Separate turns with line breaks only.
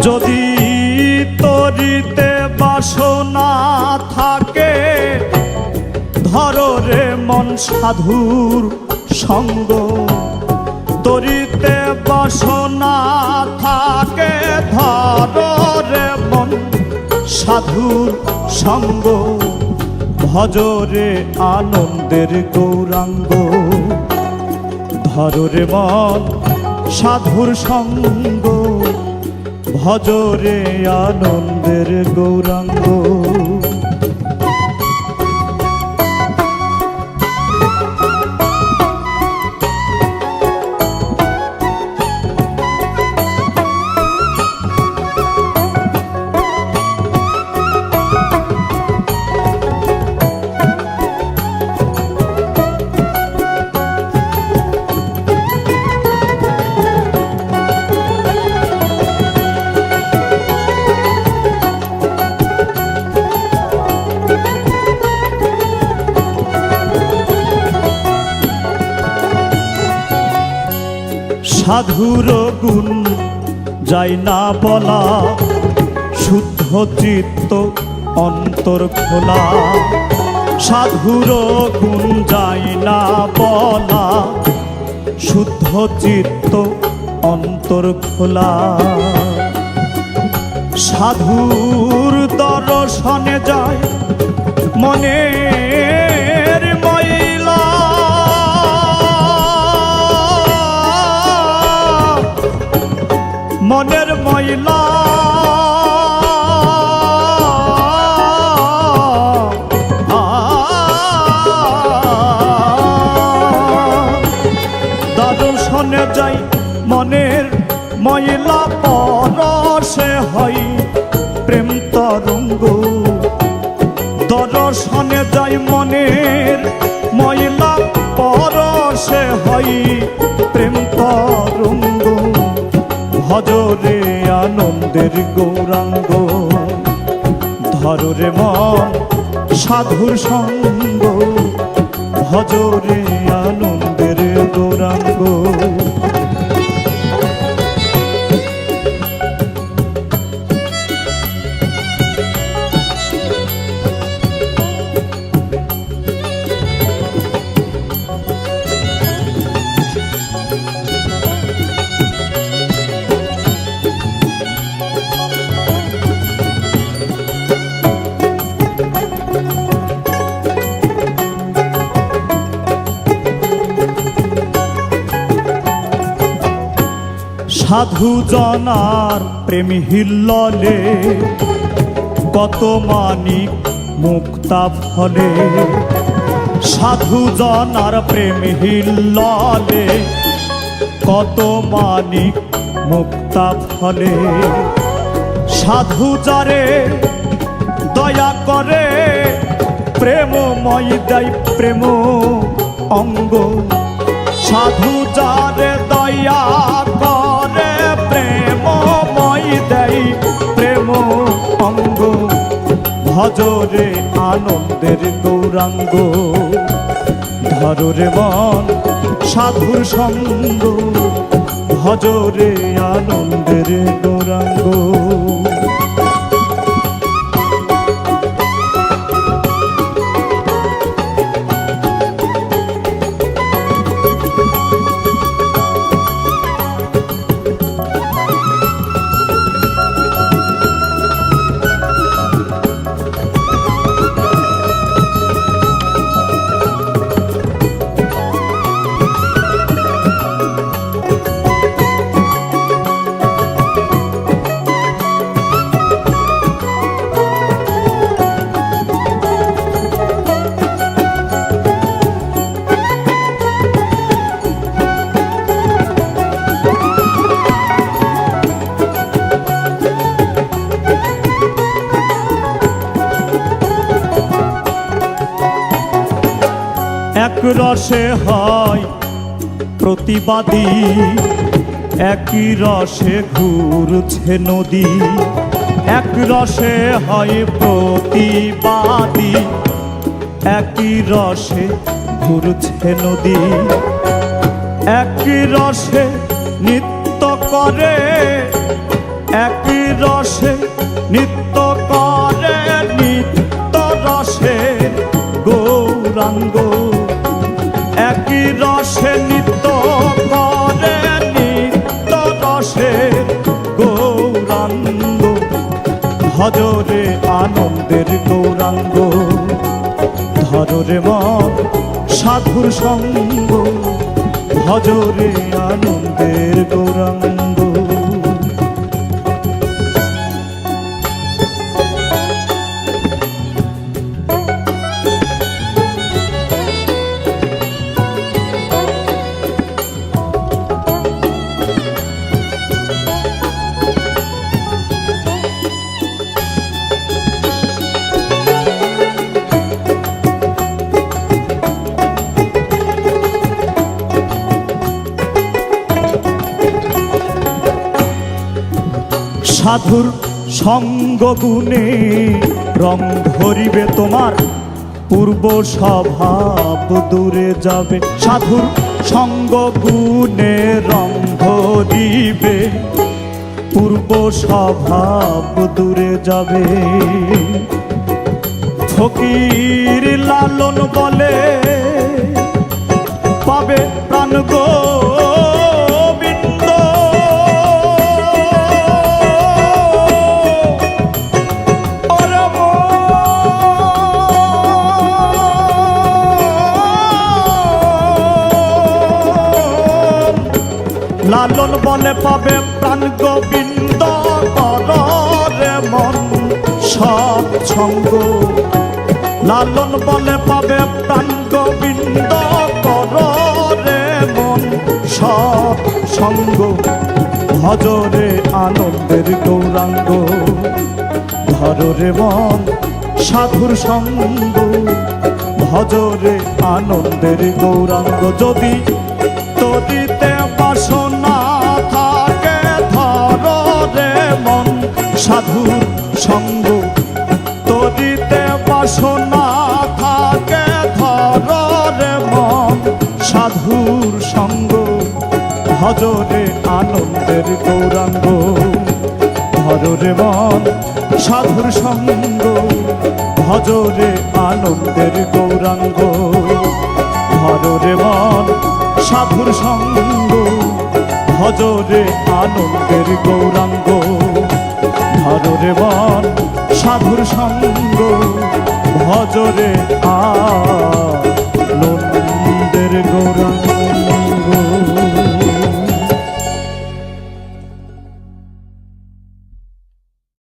যদি তরিতে বাসনা থাকে, ধরো রে মন সাধুর সঙ্গ। তরিতে বাসনা থাকে, ধরো রে মন সাধুর সঙ্গ। ভজরে আনন্দের গৌরাঙ্গ, ধরো রে মন সাধুর সঙ্গ। ভজরে আনন্দের গৌরাঙ্গ। সাধুর গুণ যাই না বলা, শুদ্ধ চিত্ত অন্তর খোলা। সাধুর গুণ যাই না বলা, শুদ্ধ চিত্ত অন্তর খোলা। সাধুর দর্শনে যায় মনের ময়লা। মনের ময়লা দর্শনে যাই মনের ময়লা। পরশে হয় প্রেম তরঙ্গ। দর্শনে যাই মনের ময়লা, পরশে হয় প্রেম তরঙ্গ। ভজরে আনন্দের গৌরাঙ্গ, ধরো রে মন সাধুর সঙ্গ। ভজরে আনন্দের গৌরাঙ্গ। সাধু জনার প্রেম হিল্ললে, কত মানিক মুক্তা ফলে। সাধু জনার প্রেম হিল্ললে, কত মানিক মুক্তা ফলে। সাধু যারে দয়া করে, প্রেমময় দেয় প্রেম অঙ্গ। সাধু যারে দয়া করে, প্রেমময় দেয় প্রেম অঙ্গ। ভজরে আনন্দের গৌরাঙ্গ, ধরো রে মন সাধুর সঙ্গ। ভজরে আনন্দের গৌরাঙ্গ। এক রসে হয় প্রতিবাদী, একই রসে ঘুরছে নদী। এক রসে হয় প্রতিবাদী, একই রসে ঘুরছে নদী। একই রসে নৃত্য করে, একই নিত্য করে নিত্য রসের গৌরাঙ্গ, একই রসে নিত্য করে নিত্য রসের গৌরাঙ্গ, ভজরে আনন্দের গৌরাঙ্গ, ধরে মন সাধুর সঙ্গ, ভজরে আনন্দের গৌরাঙ্গ। সাধুর সঙ্গ গুণে রং ধরিবে তোমার, পূর্ব স্বভাব দূরে যাবে। সাধুর সঙ্গ গুণে রং ধরিবে, পূর্ব স্বভাব দূরে যাবে। ফকির লালন বলে পাবে প্রাণ গোবিন্দ, লালন বলে পাবে প্রাণ গোবিন্দ, কররে মন সৎসঙ্গ। লালন বলে পাবে প্রাণ গোবিন্দ, কররে মন সৎসঙ্গ, ভজরে আনন্দের গৌরাঙ্গ, ধরে মন সাধুর সঙ্গ, ভজরে আনন্দের গৌরাঙ্গ। যদি তরিতে বাসনা থাকে ধরে মন সাধুর সঙ্গ, তরিতে বাসনা থাকে ধরে মন সাধুর সঙ্গ, ভজরে আনন্দের গৌরাঙ্গ, ধরে মন সাধুর সঙ্গ, ভজরে আনন্দের গৌরাঙ্গ, ধরে মন সাধুর সঙ্গ, ভজরে আনন্দের গৌরাঙ্গ, ধরে মন সাধুর সঙ্গ, ভজরে